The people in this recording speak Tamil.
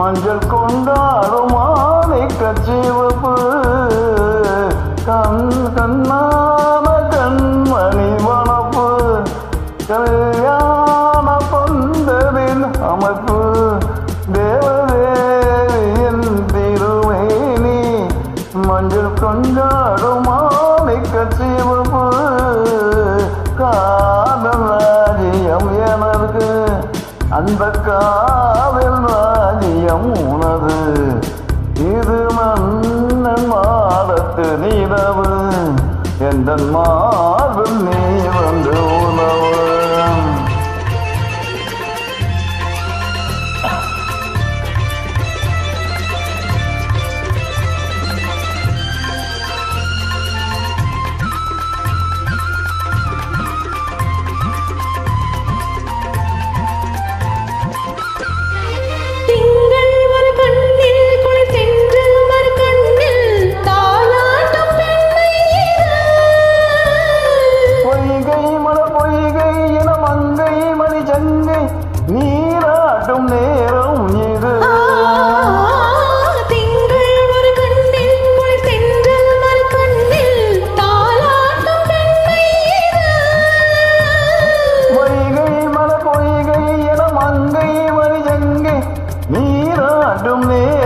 மஞ்சள் கொண்டாடும் மாணிக்கச் சிவப்பு கண்ணான கண்மணி வனப்பு கல்யாண பந்தலின் அமைப்பு தேவதேவியின் திருமேனி மஞ்சள் கொண்டாடும் மாணிக்கச் சிவப்பு காதல் ராஜ்யம் எனக்கு அந்த காதல் ராஜ்யம் உனது இது மன்னன் மாடத்து நிலவு எந்த மார்பில் நீ வந்து உணவு நீராட்டும் நேரம் இது திங்கள் ஒரு கண்ணில் முள் தென்றல் மறு கண்ணில் தாலாட்டும் பெண்மை வைகை மல பொய்கை என மங்கை மணி ஜங்கை நீராட்டும் நேரம்